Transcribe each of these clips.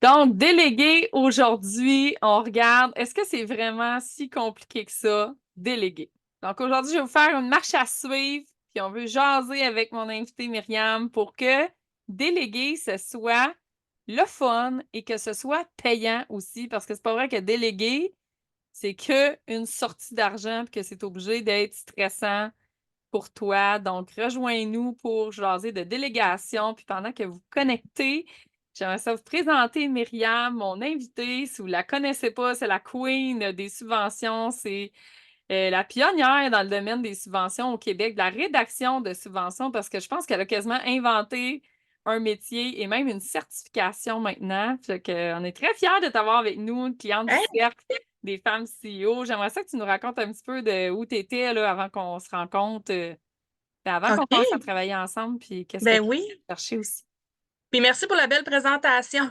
Donc, déléguer aujourd'hui, on regarde, est-ce que c'est vraiment si compliqué que ça, déléguer? Donc, aujourd'hui, je vais vous faire une marche à suivre, puis on veut jaser avec mon invité Myriam pour que déléguer, ce soit le fun et que ce soit payant aussi, parce que c'est pas vrai que déléguer, c'est que une sortie d'argent, puis que c'est obligé d'être stressant pour toi. Donc, rejoins-nous pour jaser de délégation. Puis pendant que vous connectez, j'aimerais ça vous présenter Myriam, mon invitée. Si vous ne la connaissez pas, c'est la queen des subventions. C'est la pionnière dans le domaine des subventions au Québec, de la rédaction de subventions, parce que je pense qu'elle a quasiment inventé un métier et même une certification maintenant. Fait que, on est très fiers de t'avoir avec nous, une cliente du Hein? Cercle des femmes CEO. J'aimerais ça que tu nous racontes un petit peu de où tu étais là, avant qu'on se rencontre, avant qu'on commence à OK. travailler ensemble, puis qu'est-ce que Ben tu oui. cherchais aussi. Puis merci pour la belle présentation.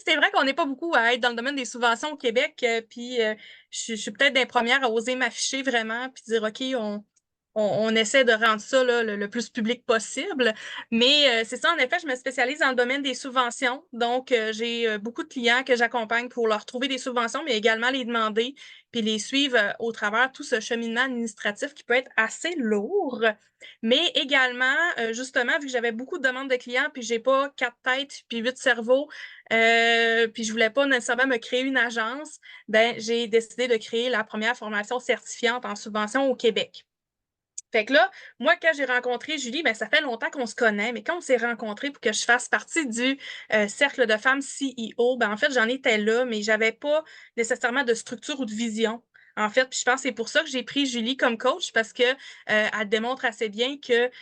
C'est vrai qu'on n'est pas beaucoup à être dans le domaine des subventions au Québec, puis je suis peut-être des premières à oser m'afficher vraiment, puis dire, OK, on essaie de rendre ça là, le plus public possible. Mais c'est ça, en effet, je me spécialise dans le domaine des subventions. Donc, j'ai beaucoup de clients que j'accompagne pour leur trouver des subventions, mais également les demander, puis les suivre au travers tout ce cheminement administratif qui peut être assez lourd. Mais également, justement, vu que j'avais beaucoup de demandes de clients, puis j'ai pas quatre têtes puis huit cerveaux, puis je voulais pas nécessairement me créer une agence, ben j'ai décidé de créer la première formation certifiante en subvention au Québec. Fait que là, moi, quand j'ai rencontré Julie, ben, ça fait longtemps qu'on se connaît, mais quand on s'est rencontrés pour que je fasse partie du cercle de femmes CEO, ben, en fait, j'en étais là, mais j'avais pas nécessairement de structure ou de vision. En fait, puis je pense que c'est pour ça que j'ai pris Julie comme coach, parce que elle démontre assez bien que tu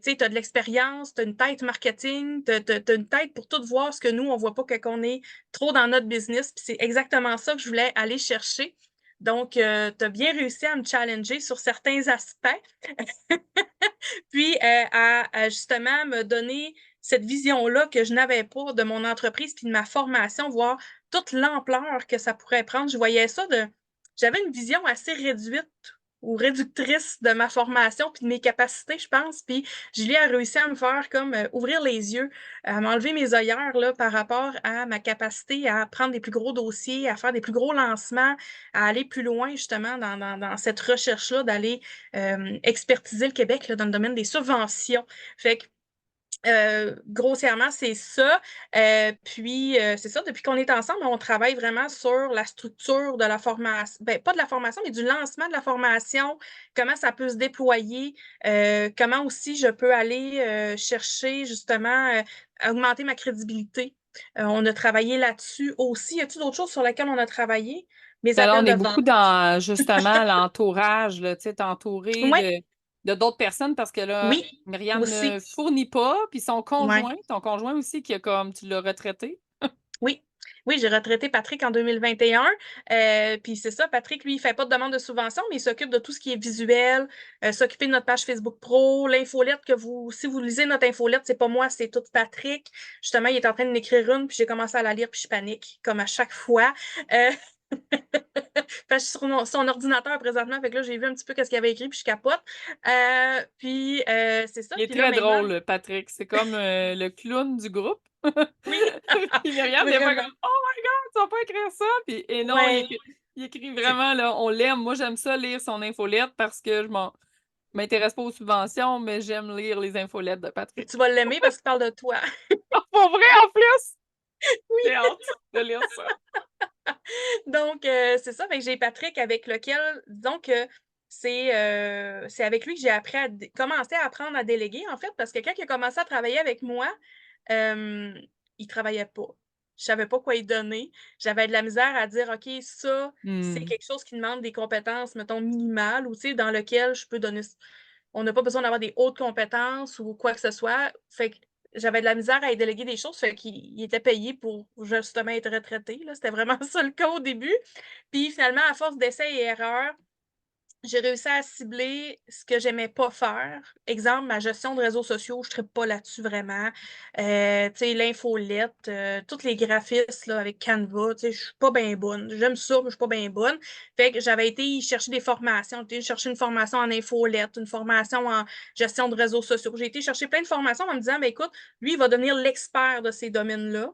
sais, tu as de l'expérience, tu as une tête marketing, tu as une tête pour tout voir ce que nous, on voit pas qu'on est trop dans notre business. Puis c'est exactement ça que je voulais aller chercher. Donc, tu as bien réussi à me challenger sur certains aspects, puis à justement me donner cette vision-là que je n'avais pas de mon entreprise puis de ma formation, voir toute l'ampleur que ça pourrait prendre. Je voyais ça de... J'avais une vision assez réduite ou réductrice de ma formation puis de mes capacités, je pense. Puis Julie a réussi à me faire comme ouvrir les yeux, à m'enlever mes œillères là, par rapport à ma capacité à prendre des plus gros dossiers, à faire des plus gros lancements, à aller plus loin justement dans cette recherche-là, d'aller expertiser le Québec là, dans le domaine des subventions. Fait que grossièrement, c'est ça. Puis, c'est ça, depuis qu'on est ensemble, on travaille vraiment sur la structure de la formation, ben, pas de la formation, mais du lancement de la formation, comment ça peut se déployer, comment aussi je peux aller chercher justement augmenter ma crédibilité. On a travaillé là-dessus aussi. Y a-t-il d'autres choses sur lesquelles on a travaillé? Mes Ben là, on appels est de vente. beaucoup dans justement l'entourage, là, tu sais, t'entourer Oui, de d'autres personnes parce que là, oui, Myriam ne aussi. fournit pas, puis Ouais. ton conjoint aussi qui a comme tu l'as retraité. Oui, oui, j'ai retraité Patrick en 2021. Puis c'est ça, Patrick, lui, il fait pas de demande de subvention, mais il s'occupe de tout ce qui est visuel, s'occuper de notre page Facebook Pro, l'infolette que vous, si vous lisez notre infolette, c'est pas moi, c'est tout Patrick. Justement, il est en train de m'écrire une, puis j'ai commencé à la lire, puis je panique, comme à chaque fois. Euh, je suis sur son ordinateur présentement, fait que là, j'ai vu un petit peu qu'est-ce qu'il avait écrit, puis je capote. Puis c'est ça, Il est puis là, très maintenant, drôle, Patrick. C'est comme le clown du groupe. oui, Puis Myriam, des fois, comme vraiment. Oh my God, tu vas pas écrire ça. Puis, et non, Ouais. il écrit vraiment, là, on l'aime. Moi, j'aime ça lire son infolette parce que je m'intéresse pas aux subventions, mais j'aime lire les infolettes de Patrick. Tu vas l'aimer parce qu'il parle de toi. Ah, pour vrai, en plus! Oui. J'ai hâte de lire ça. Donc, c'est ça. Fait que j'ai Patrick avec lequel, disons que c'est avec lui que j'ai appris commencé à apprendre à déléguer, en fait, parce que quand il a commencé à travailler avec moi, euh, il travaillait pas. Je savais pas quoi lui donner. J'avais de la misère à dire, OK, ça, c'est Hmm. quelque chose qui demande des compétences, mettons, minimales, ou tu sais, dans lequel je peux donner. On n'a pas besoin d'avoir des hautes compétences ou quoi que ce soit. Fait que j'avais de la misère à y déléguer des choses, fait qu'il était payé pour justement être retraité. Là. C'était vraiment ça le cas au début. Puis finalement, à force d'essais et erreurs, j'ai réussi à cibler ce que j'aimais pas faire. Exemple, ma gestion de réseaux sociaux, je ne pas là-dessus vraiment. Tu sais, l'infolette, tous les graphismes là, avec Canva, tu sais, je suis pas bien bonne. J'aime ça, mais je suis pas bien bonne. Fait que j'avais été chercher des formations. J'ai été chercher une formation en infolette, une formation en gestion de réseaux sociaux. J'ai été chercher plein de formations en me disant, ben écoute, lui, il va devenir l'expert de ces domaines-là.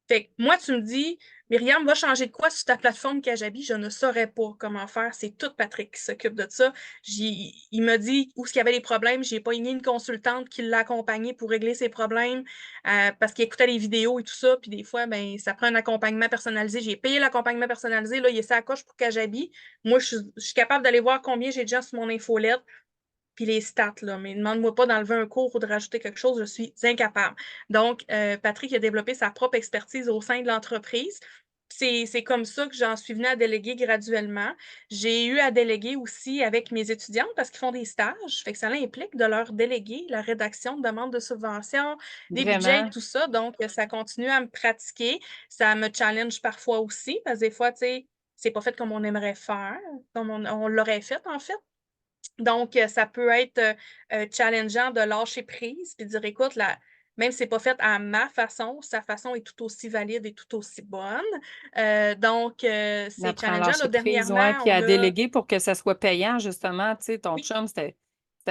Fait que moi, tu me dis, Myriam, va changer de quoi sur ta plateforme Kajabi? Je ne saurais pas comment faire. C'est tout Patrick qui s'occupe de ça. Il m'a dit où est-ce qu'il y avait des problèmes. J'ai pas une consultante qui l'a accompagné pour régler ses problèmes parce qu'il écoutait les vidéos et tout ça. Puis des fois, ben, ça prend un accompagnement personnalisé. J'ai payé l'accompagnement personnalisé. Là, il est ça à coche pour Kajabi. Moi, je suis capable d'aller voir combien j'ai de gens sur mon infolette puis les stats, là. Mais demande-moi pas d'enlever un cours ou de rajouter quelque chose, je suis incapable. Donc, Patrick a développé sa propre expertise au sein de l'entreprise. C'est comme ça que j'en suis venue à déléguer graduellement. J'ai eu à déléguer aussi avec mes étudiantes parce qu'ils font des stages. Fait que ça implique de leur déléguer la rédaction de demandes de subventions, des budgets et Vraiment. tout ça. Donc, ça continue à me pratiquer. Ça me challenge parfois aussi parce que des fois, tu sais, c'est pas fait comme on aimerait faire, comme on l'aurait fait en fait. Donc, ça peut être challengeant de lâcher prise puis de dire, écoute, même si c'est pas fait à ma façon, sa façon est tout aussi valide et tout aussi bonne. Donc, On c'est apprend à challengeant. Là, lâcher prise, ouais, dernièrement, puis on à a... déléguer pour que ça soit payant, justement. Tu sais, ton Oui, chum, c'était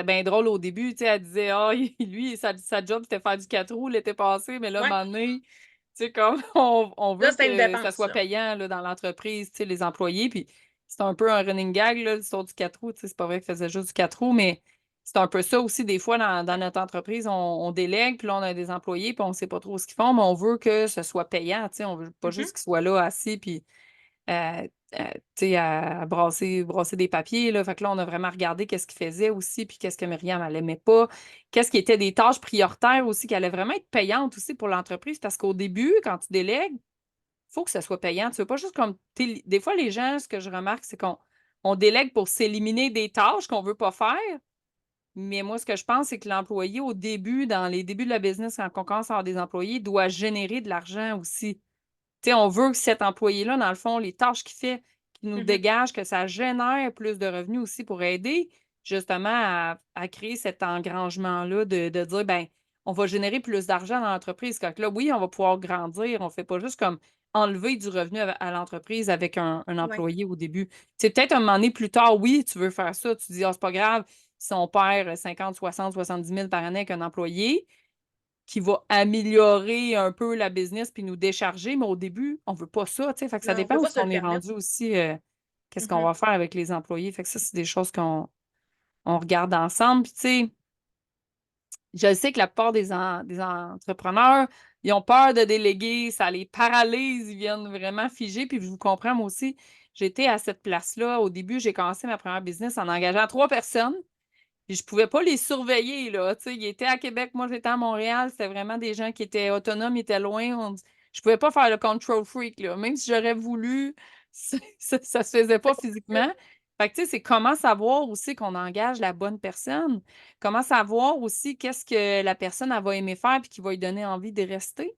bien drôle au début. Tu sais, elle disait, ah, lui, sa job, c'était faire du 4 roues l'été passé, mais là, à un ouais. moment donné, tu sais, comme on Là, veut c'est une que ça dépense, soit là. payant là, dans l'entreprise, tu sais, les employés, puis c'est un peu un running gag, là, l'histoire du 4 roues. Tu sais, c'est pas vrai qu'il faisait juste du 4 roues, mais c'est un peu ça aussi, des fois, dans notre entreprise, on délègue, puis là, on a des employés, puis on sait pas trop ce qu'ils font, mais on veut que ce soit payant, tu sais, on veut pas Mhm, juste qu'ils soient là assis, puis euh, tu sais, à brasser des papiers. Là. Fait que là, on a vraiment regardé qu'est-ce qu'il faisait aussi, puis qu'est-ce que Myriam, elle aimait pas. Qu'est-ce qui était des tâches prioritaires aussi, qui allaient vraiment être payantes aussi pour l'entreprise, parce qu'au début, quand tu délègues, il faut que ça soit payant. Tu veux pas juste comme... Des fois, les gens, ce que je remarque, c'est qu'on délègue pour s'éliminer des tâches qu'on veut pas faire. Mais moi, ce que je pense, c'est que l'employé, au début, dans les débuts de la business, quand on commence à avoir des employés, doit générer de l'argent aussi. Tu sais, on veut que cet employé-là, dans le fond, les tâches qu'il fait, qu'il nous mhm, dégage, que ça génère plus de revenus aussi pour aider justement à créer cet engrangement-là de dire, ben, on va générer plus d'argent dans l'entreprise. Quand là, oui, on va pouvoir grandir. On ne fait pas juste comme enlever du revenu à l'entreprise avec un ouais. employé au début. C'est peut-être un moment donné plus tard, oui, tu veux faire ça. Tu dis, ah, c'est pas grave si on perd 50, 60, 70 000 par année avec un employé qui va améliorer un peu la business puis nous décharger, mais au début, on veut pas ça, tu sais. Fait que ça Non, on ne dépend peut où pas est-ce se le qu'on est permettre. rendu aussi, qu'est-ce qu'on Mhm, va faire avec les employés. Fait que ça, c'est des choses qu'on regarde ensemble. Puis, tu sais, je sais que la plupart des entrepreneurs, ils ont peur de déléguer, ça les paralyse, ils viennent vraiment figer. Puis, je vous comprends, moi aussi, j'étais à cette place-là. Au début, j'ai commencé ma première business en engageant 3 personnes. Puis je pouvais pas les surveiller, là. Tu sais, ils étaient à Québec, moi j'étais à Montréal. C'était vraiment des gens qui étaient autonomes, ils étaient loin. Je pouvais pas faire le control freak, là. Même si j'aurais voulu, ça se faisait pas physiquement. Fait que, tu sais, c'est comment savoir aussi qu'on engage la bonne personne. Comment savoir aussi qu'est-ce que la personne, elle va aimer faire puis qui va lui donner envie de rester.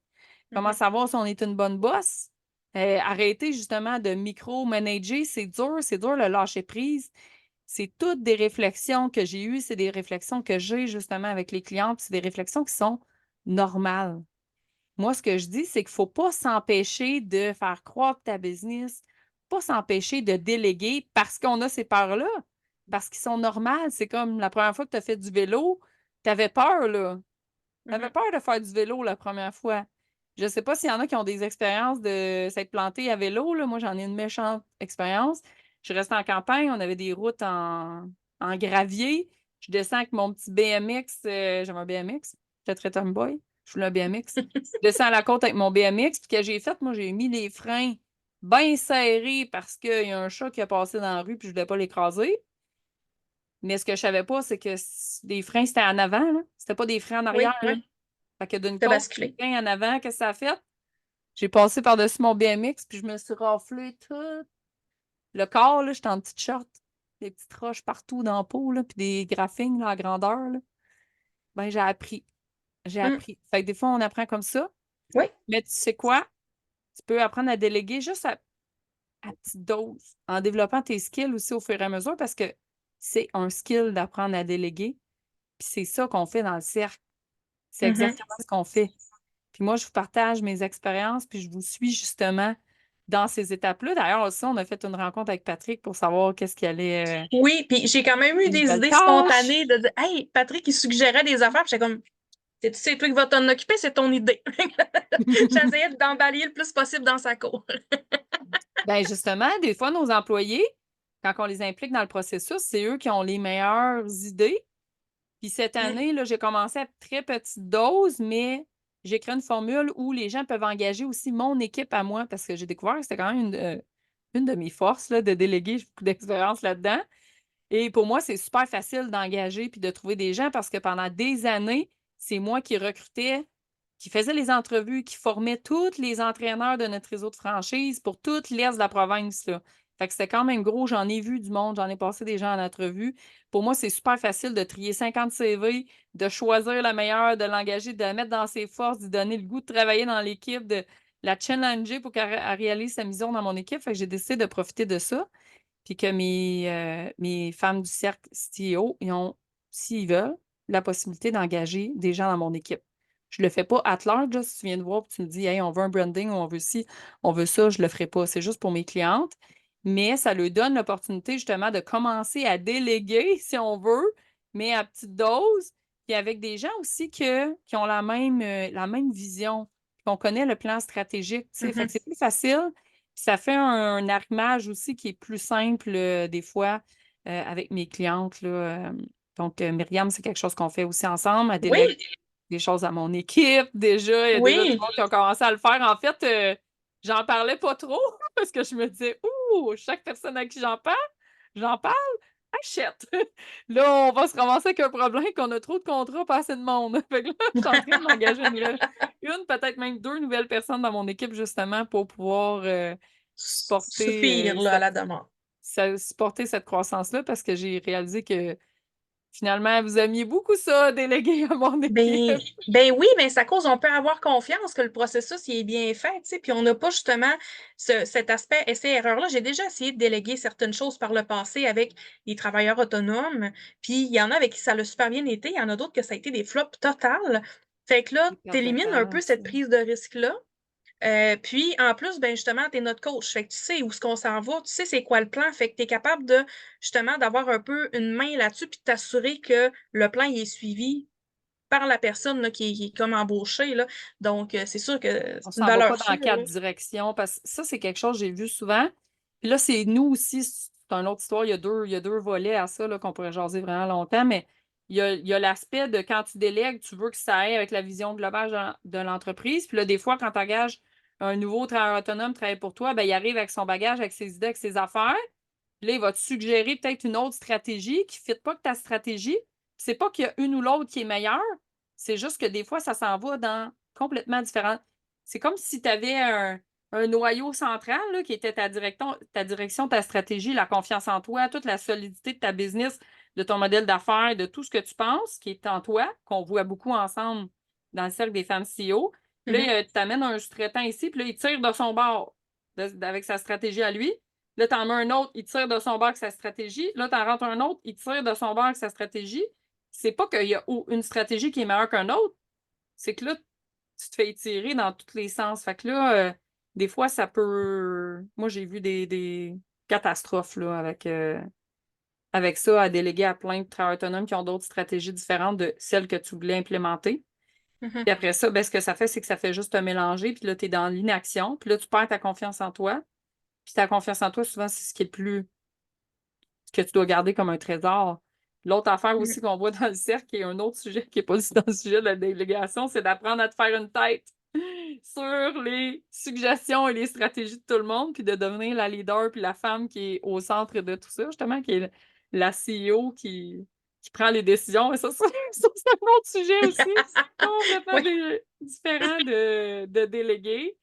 Comment mhm, savoir si on est une bonne boss. Arrêter justement de micro-manager, c'est dur le lâcher prise. C'est toutes des réflexions que j'ai eues, c'est des réflexions que j'ai justement avec les clients, puis c'est des réflexions qui sont normales. Moi, ce que je dis, c'est qu'il ne faut pas s'empêcher de faire croître ta business, pas s'empêcher de déléguer parce qu'on a ces peurs-là, parce qu'ils sont normales. C'est comme la première fois que tu as fait du vélo, tu avais peur, là. Tu avais mhm. peur de faire du vélo la première fois. Je ne sais pas s'il y en a qui ont des expériences de s'être planté à vélo, là. Moi, j'en ai une méchante expérience. Je reste en campagne, on avait des routes en gravier. Je descends avec mon petit BMX. J'avais un BMX. J'étais très tomboy. Je voulais un BMX. Je descends à la côte avec mon BMX. Puis que j'ai fait, moi, j'ai mis les freins bien serrés parce qu'il y a un chat qui a passé dans la rue puis je ne voulais pas l'écraser. Mais ce que je savais pas, c'est que les freins, c'était en avant, là. C'était pas des freins en Oui, arrière, là. oui. Fait que d'une T'as côte, les basculé. freins en avant, qu'est-ce que ça a fait? J'ai passé par-dessus mon BMX, puis je me suis raflé tout le corps, là. J'étais en petite short. Des petites roches partout dans la peau, là, puis des graphings, là, à grandeur, là. Ben, j'ai appris. J'ai Mm, appris. Fait que des fois, on apprend comme ça. oui. Mais tu sais quoi? Tu peux apprendre à déléguer juste à petite dose, en développant tes skills aussi au fur et à mesure, parce que c'est un skill d'apprendre à déléguer. Puis c'est ça qu'on fait dans le cercle. C'est Mhm. exactement ce qu'on fait. Puis moi, je vous partage mes expériences, puis je vous suis justement dans ces étapes-là. D'ailleurs, aussi, on a fait une rencontre avec Patrick pour savoir qu'est-ce qui allait, Oui, puis j'ai quand même eu les des nouvelles idées tâches. spontanées de dire, hey, Patrick, il suggérait des affaires, puis j'étais comme, Tu sais, toi qui vas t'en occuper, c'est ton idée. J'essayais d'emballer le plus possible dans sa cour. Ben justement, des fois, nos employés, quand on les implique dans le processus, c'est eux qui ont les meilleures idées. Puis cette année, là, j'ai commencé à très petite dose, mais j'ai créé une formule où les gens peuvent engager aussi mon équipe à moi parce que j'ai découvert que c'était quand même une de mes forces là, de déléguer. J'ai beaucoup d'expérience là-dedans. Et pour moi, c'est super facile d'engager puis de trouver des gens parce que pendant des années, c'est moi qui recrutais, qui faisais les entrevues, qui formais tous les entraîneurs de notre réseau de franchise pour toute l'Est de la province, là. Fait que c'était quand même gros. J'en ai vu du monde, j'en ai passé des gens en entrevue. Pour moi, c'est super facile de trier 50 CV, de choisir la meilleure, de l'engager, de la mettre dans ses forces, de lui donner le goût de travailler dans l'équipe, de la challenger pour qu'elle réalise sa mission dans mon équipe. Fait que j'ai décidé de profiter de ça. Puis que mes femmes du cercle CEO, ils ont, s'ils veulent, la possibilité d'engager des gens dans mon équipe. Je le fais pas at large, là, si tu viens de voir et tu me dis, hey, on veut un branding ou on veut ci, on veut ça, je le ferai pas. C'est juste pour mes clientes. Mais ça leur donne l'opportunité justement de commencer à déléguer, si on veut, mais à petite dose, puis avec des gens aussi qui ont la même vision, qu'on connaît le plan stratégique. Tu sais. Fait que c'est plus facile. Puis ça fait un arrimage aussi qui est plus simple des fois avec mes clientes, là. Donc, Myriam, c'est quelque chose qu'on fait aussi ensemble. Elle délègue Oui, des choses à mon équipe déjà. Il y a déjà du oui. monde qui ont commencé à le faire. En fait, j'en parlais pas trop parce que je me disais, ouh, chaque personne à qui j'en parle, achète. Là, on va se ramasser avec un problème qu'on a trop de contrats, pas assez de monde. Fait que là, je suis en train d'engager peut-être même deux nouvelles personnes dans mon équipe justement pour pouvoir supporter, Suffire là, à la demande. supporter cette croissance-là parce que j'ai réalisé que finalement, vous aimiez beaucoup ça, déléguer à mon équipe. Ben, ben oui, mais ça cause, on peut avoir confiance que le processus il est bien fait, tu sais, puis on n'a pas justement cet aspect essai-erreur-là. J'ai déjà essayé de déléguer certaines choses par le passé avec les travailleurs autonomes, puis il y en a avec qui ça l'a super bien été, il y en a d'autres que ça a été des flops totales. Fait que là, Des tu pertes de élimines un temps peu cette aussi. prise de risque-là. Puis, en plus, ben justement, tu es notre coach. Fait que tu sais où est-ce qu'on s'en va, tu sais c'est quoi le plan. Fait que tu es capable de, justement, d'avoir un peu une main là-dessus, puis de t'assurer que le plan il est suivi par la personne là, qui est comme embauchée. Là. Donc, c'est sûr que On c'est une s'en va pas valeur dans sûre. quatre Là. directions parce que ça, c'est quelque chose que j'ai vu souvent. Puis là, c'est nous aussi, c'est une autre histoire. Il y a deux volets à ça là, qu'on pourrait jaser vraiment longtemps, mais il y a l'aspect de quand tu délègues, tu veux que ça aille avec la vision globale de l'entreprise. Puis là, des fois, quand tu engages un nouveau travailleur autonome travailler pour toi, ben, il arrive avec son bagage, avec ses idées, avec ses affaires. Puis là, il va te suggérer peut-être une autre stratégie qui ne fit pas que ta stratégie. Puis c'est pas qu'il y a une ou l'autre qui est meilleure, c'est juste que des fois, ça s'en va dans complètement différent. C'est comme si tu avais un noyau central là, qui était ta direction, ta stratégie, la confiance en toi, toute la solidité de ta business, de ton modèle d'affaires, de tout ce que tu penses qui est en toi, qu'on voit beaucoup ensemble dans le cercle des femmes CEO. Puis Mhm. là, tu t'amènes un sous-traitant ici, puis là, il tire de son bord avec sa stratégie à lui. Là, tu en mets un autre, il tire de son bord avec sa stratégie. Là, tu en rentres un autre, il tire de son bord avec sa stratégie. C'est pas qu'il y a une stratégie qui est meilleure qu'un autre, c'est que là, tu te fais étirer dans tous les sens. Fait que là, des fois, ça peut. Moi, j'ai vu des catastrophes là, avec ça, à déléguer à plein de travailleurs autonomes qui ont d'autres stratégies différentes de celles que tu voulais implémenter. Mhm. Puis après ça, ben, ce que ça fait, c'est que ça fait juste te mélanger. Puis là, tu es dans l'inaction. Puis là, tu perds ta confiance en toi. Puis ta confiance en toi, souvent, c'est ce qui est le plus que tu dois garder comme un trésor. L'autre affaire Mhm. aussi qu'on voit dans le cercle, qui est un autre sujet qui n'est pas dans le sujet de la délégation, c'est d'apprendre à te faire une tête sur les suggestions et les stratégies de tout le monde, puis de devenir la leader puis la femme qui est au centre de tout ça, justement, qui est la CEO qui prend les décisions. Et ça, c'est un autre sujet aussi, complètement Oui. différent de déléguer.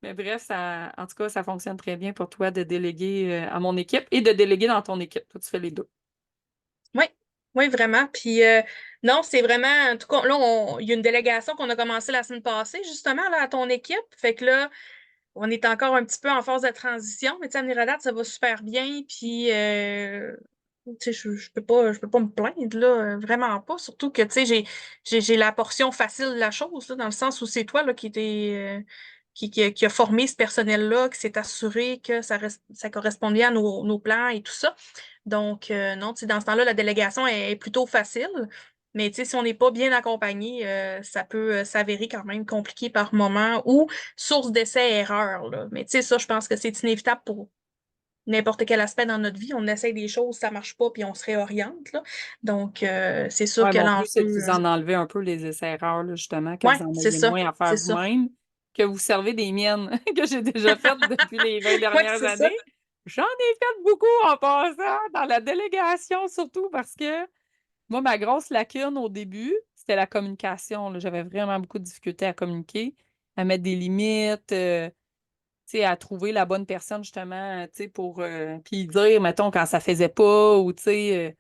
Mais bref, en tout cas, ça fonctionne très bien pour toi de déléguer à mon équipe et de déléguer dans ton équipe. Toi, tu fais les deux. Oui, oui, vraiment. Puis non, c'est vraiment, en tout cas, là, il y a une délégation qu'on a commencé la semaine passée, justement, là, à ton équipe. Fait que là, on est encore un petit peu en phase de transition, mais tu sais, à venir à date, ça va super bien. Puis, tu sais, je peux pas me plaindre, là, vraiment pas. Surtout que, tu sais, j'ai la portion facile de la chose, là, dans le sens où c'est toi, là, qui a formé ce personnel-là, qui s'est assuré que ça correspondait à nos plans et tout ça. Donc, non, tu sais, dans ce temps-là, la délégation est plutôt facile. Mais tu sais, si on n'est pas bien accompagné, ça peut s'avérer quand même compliqué par moment ou source d'essai-erreur, là. Mais tu sais, ça, je pense que c'est inévitable pour n'importe quel aspect dans notre vie. On essaye des choses, ça marche pas, puis on se réoriente, là. Donc, c'est sûr Ouais, que mon but, c'est de l'enjeu... vous en enlever un peu les essais-erreurs, là, justement, que Ouais, vous en c'est ayez ça, moins à c'est faire ça. vous-même, que vous servez des miennes que j'ai déjà faites depuis les 20 Ouais, dernières c'est ça. années. J'en ai fait beaucoup en passant, dans la délégation surtout, parce que moi, ma grosse lacune au début, c'était la communication, là. J'avais vraiment beaucoup de difficultés à communiquer, à mettre des limites, tu sais, à trouver la bonne personne, justement, tu sais, pour... puis dire, mettons, quand ça faisait pas, ou tu sais...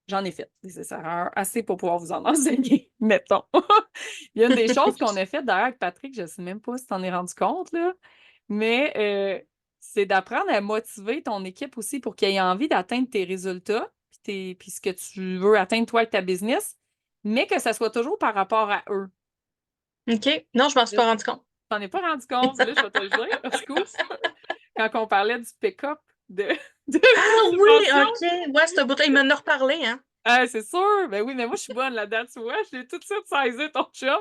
J'en ai fait des erreurs, assez pour pouvoir vous en enseigner, mettons. Il y a une des choses qu'on a faites d'ailleurs avec Patrick, je ne sais même pas si tu en es rendu compte, là, mais c'est d'apprendre à motiver ton équipe aussi pour qu'ils aient envie d'atteindre tes résultats, puis ce que tu veux atteindre toi avec ta business, mais que ça soit toujours par rapport à eux. OK. Non, je m'en suis Là, pas rendu compte. tu n'en es pas rendu compte, là, je vais te le dire, parce que quand on parlait du pick-up de, de Ah oui, subvention, OK. Ouais, c'est bout il m'en a reparlé, hein. ah, c'est sûr! Ben oui, mais moi, je suis bonne là-dedans, tu vois. Je l'ai tout de suite saisi, ton chum.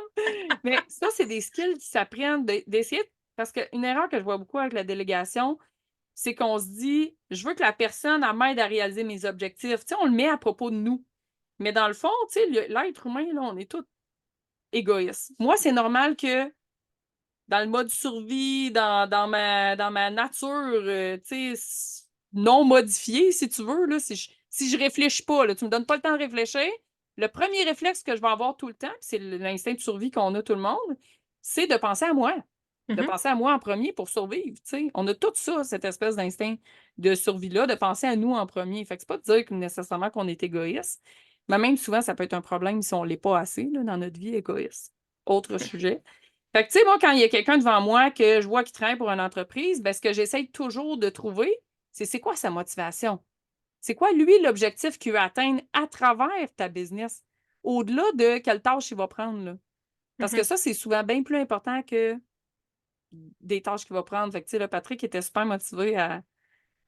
Mais ça, c'est des skills qui s'apprennent d'essayer. Parce qu'une erreur que je vois beaucoup avec la délégation, c'est qu'on se dit, je veux que la personne elle m'aide à réaliser mes objectifs. Tu sais, on le met à propos de nous. Mais dans le fond, tu sais, l'être humain, là, on est tous égoïstes. Moi, c'est normal que dans le mode survie, dans ma nature, tu sais, non modifiée, si tu veux, là, si je réfléchis pas, là, tu me donnes pas le temps de réfléchir, le premier réflexe que je vais avoir tout le temps, puis c'est l'instinct de survie qu'on a tout le monde, c'est de penser à moi. De Mhm. penser à moi en premier pour survivre, tu sais. On a tout ça, cette espèce d'instinct de survie-là, de penser à nous en premier. Fait que c'est pas de dire que nécessairement qu'on est égoïste, mais même souvent, ça peut être un problème si on l'est pas assez, là, dans notre vie égoïste. Autre sujet. Fait que, tu sais, moi, quand il y a quelqu'un devant moi que je vois qui travaille pour une entreprise, ben, ce que j'essaie toujours de trouver, c'est quoi sa motivation? C'est quoi, lui, l'objectif qu'il veut atteindre à travers ta business, au-delà de quelle tâche il va prendre, là. Parce que Mhm. ça, c'est souvent bien plus important que des tâches qu'il va prendre. Fait que, tu sais, là, Patrick était super motivé à...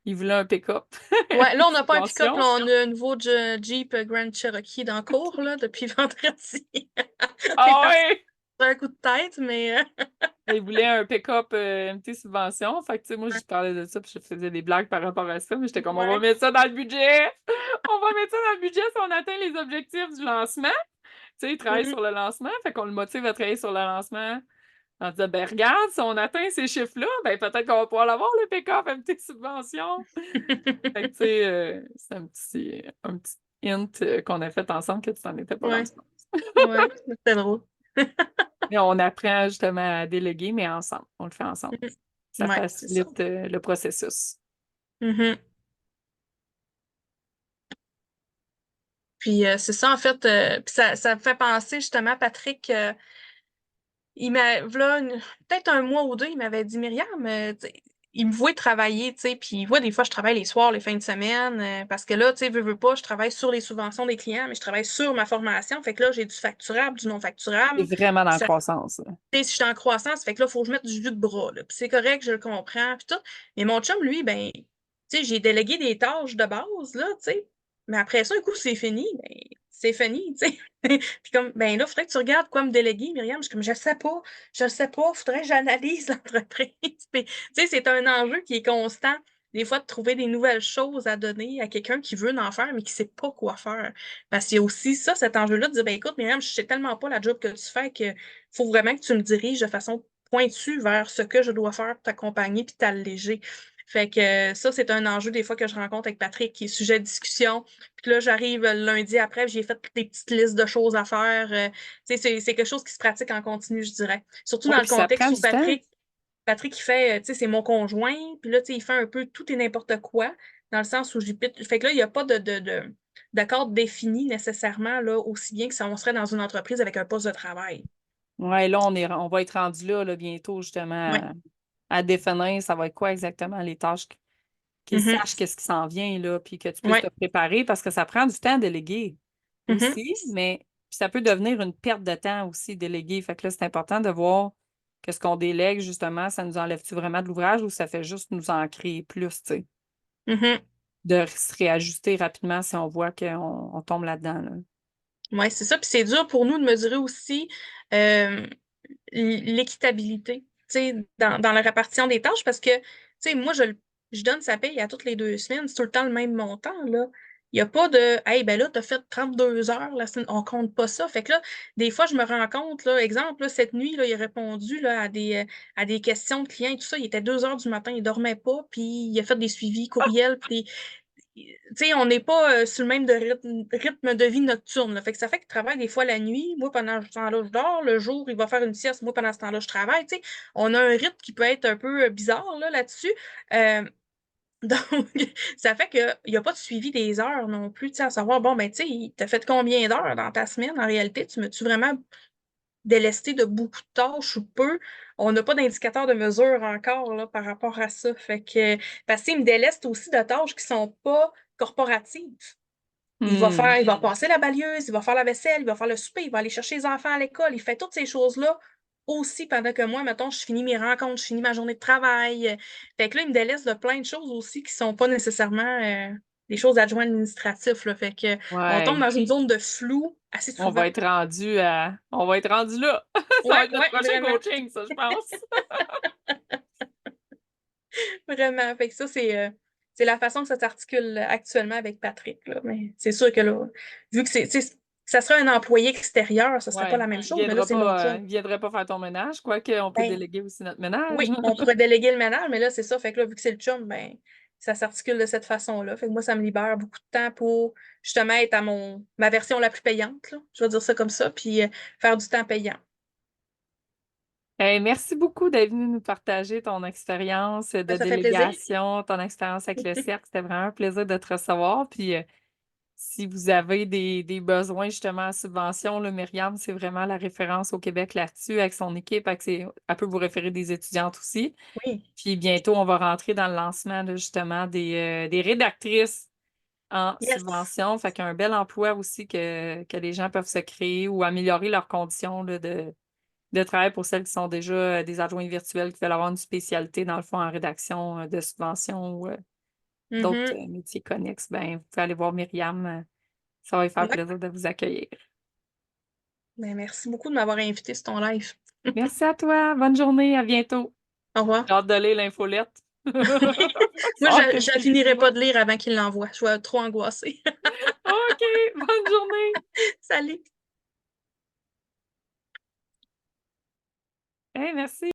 Il voulait un pick-up. Ouais, là, on n'a pas un pick-up, là, Subvention. on a un nouveau Jeep Grand Cherokee dans le cours, là, depuis vendredi. On est Ah parti ouais! sur un coup de tête, mais... Il voulait un pick-up MT Subvention. Fait que, tu sais, moi, je parlais de ça, puis je faisais des blagues par rapport à ça, mais j'étais comme, on va Ouais. mettre ça dans le budget! On va mettre ça dans le budget si on atteint les objectifs du lancement. Tu sais, il travaille Mhm. sur le lancement, fait qu'on le motive à travailler sur le lancement en disant, ben regarde, si on atteint ces chiffres-là, ben peut-être qu'on va pouvoir l'avoir, le pick-up MT Subvention. Fait que, tu sais, c'est un petit hint qu'on a fait ensemble que tu t'en étais pas Ouais, rendu compte. ouais, c'était drôle. Et on apprend justement à déléguer, mais ensemble. On le fait ensemble. Ça Ouais, c'est ça. facilite le processus. Mhm. Puis c'est ça, en fait, puis ça me fait penser justement, Patrick, v'là peut-être un mois ou deux, il m'avait dit, Myriam, tu sais, il me voit travailler, tu sais, puis il voit des fois, je travaille les soirs, les fins de semaine, parce que là, tu sais, veux pas, je travaille sur les subventions des clients, mais je travaille sur ma formation. Fait que là, j'ai du facturable, du non C'est facturable. vraiment dans la Ça, croissance, là. tu sais, si je suis en croissance, fait que là, il faut que je mette du jus de bras, là. Puis c'est correct, je le comprends, puis tout. Mais mon chum, lui, ben, tu sais, j'ai délégué des tâches de base, là, tu sais. Mais après ça, un coup, c'est fini, ben, c'est fini, tu sais. Puis comme, ben là, il faudrait que tu regardes quoi me déléguer, Myriam. Je suis comme, je sais pas, faudrait que j'analyse l'entreprise. Puis, tu sais, c'est un enjeu qui est constant. Des fois, de trouver des nouvelles choses à donner à quelqu'un qui veut en faire, mais qui sait pas quoi faire. Parce qu'il y a aussi ça, cet enjeu-là, de dire, ben écoute, Myriam, je sais tellement pas la job que tu fais que faut vraiment que tu me diriges de façon pointue vers ce que je dois faire pour t'accompagner puis t'alléger. Fait que ça, c'est un enjeu des fois que je rencontre avec Patrick qui est sujet de discussion. Puis là, j'arrive le lundi après, j'ai fait des petites listes de choses à faire. C'est quelque chose qui se pratique en continu, je dirais. Surtout Oui, dans le puis ça prend contexte où du temps. Patrick, il fait, tu sais, c'est mon conjoint, puis là, tu sais, il fait un peu tout et n'importe quoi, dans le sens où j'y pite. Fait que là, il n'y a pas d'accord défini nécessairement, là, aussi bien que si on serait dans une entreprise avec un poste de travail. Ouais, là, on va être rendu là, bientôt, justement, Ouais. à définir ça va être quoi exactement les tâches, qu'ils Mhm. sachent qu'est-ce qui s'en vient, là, puis que tu puisses te Ouais. préparer parce que ça prend du temps à déléguer Mhm. aussi, mais puis ça peut devenir une perte de temps aussi, déléguer. Fait que là, c'est important de voir que ce qu'on délègue, justement, ça nous enlève-tu vraiment de l'ouvrage ou ça fait juste nous en créer plus, tu sais, Mhm. de se réajuster rapidement si on voit qu'on tombe là-dedans, là. Ouais, c'est ça. Puis c'est dur pour nous de mesurer aussi euh, l'équitabilité, tu sais, dans la répartition des tâches parce que, tu sais, moi, je donne sa paye à toutes les 2 semaines, c'est tout le temps le même montant, là. Il n'y a pas de, hey, ben là, t'as fait 32 heures la semaine, on compte pas ça. Fait que là, des fois, je me rends compte, là, exemple, là, cette nuit, là, il a répondu là, à des questions de clients et tout ça. Il était 2 heures du matin, il dormait pas, puis il a fait des suivis courriels, puis tu sais, on n'est pas sur le même rythme de vie nocturne. Là. Fait que ça fait qu'il travaille des fois la nuit. Moi, pendant ce temps-là, je dors. Le jour, il va faire une sieste. Moi, pendant ce temps-là, je travaille. Tu sais, on a un rythme qui peut être un peu bizarre là, là-dessus. Euh, donc, ça fait qu'il n'y a pas de suivi des heures non plus, tu sais, à savoir, bon, ben, tu sais, t'as fait combien d'heures dans ta semaine? En réalité, tu me-tu vraiment délesté de beaucoup de tâches ou peu? On n'a pas d'indicateur de mesure encore là, par rapport à ça. Fait que, parce qu'il me déleste aussi de tâches qui sont pas corporatives. Hmm. Il va passer la balieuse, il va faire la vaisselle, il va faire le souper, il va aller chercher les enfants à l'école. Il fait toutes ces choses-là aussi pendant que moi, mettons, je finis mes rencontres, je finis ma journée de travail. Fait que là, il me délaisse de plein de choses aussi qui sont pas nécessairement des choses adjointes administratives, là. Fait que on tombe Ouais. dans une zone de flou assez souvent. On va être rendu là. Ça va Ouais, être notre ouais, prochain vraiment. coaching, ça, je pense. Vraiment. Fait que ça, c'est la façon que ça s'articule actuellement avec Patrick, là. Mais c'est sûr que là, vu que tu sais, ça serait un employé extérieur, ça serait pas Ouais. la même chose, mais là, c'est mon chum. Il viendra pas faire ton ménage, quoique on peut Ben, déléguer aussi notre ménage. oui, on pourrait déléguer le ménage, mais là, c'est ça. Fait que là, vu que c'est le chum, ben, ça s'articule de cette façon-là. Fait que moi, ça me libère beaucoup de temps pour justement être à ma version la plus payante, là. Je vais dire ça comme ça, puis faire du temps payant. Hey, merci beaucoup d'être venu nous partager ton expérience Ben, de ça fait plaisir. délégation, ton expérience avec le cercle. C'était vraiment un plaisir de te recevoir. Puis, si vous avez des besoins justement en subvention, là, Myriam, c'est vraiment la référence au Québec là-dessus avec son équipe. Elle peut vous référer des étudiantes aussi. Oui. Puis bientôt, on va rentrer dans le lancement là, justement des rédactrices en Yes. subvention. Fait qu'un bel emploi aussi que les gens peuvent se créer ou améliorer leurs conditions là, de travail pour celles qui sont déjà des adjoints virtuels qui veulent avoir une spécialité, dans le fond, en rédaction de subvention ou d'autres Mhm. métiers connexes. Ben, vous pouvez aller voir Myriam. Ça va lui faire Ouais. plaisir de vous accueillir. Ben, merci beaucoup de m'avoir invité sur ton live. Merci à toi. Bonne journée. À bientôt. Au revoir. J'ai hâte de lire l'infolette. Moi, Ça je la écrit finirai pas souvent. de lire avant qu'il l'envoie. Je vais être trop angoissée. OK. Bonne journée. Salut! Hey, merci.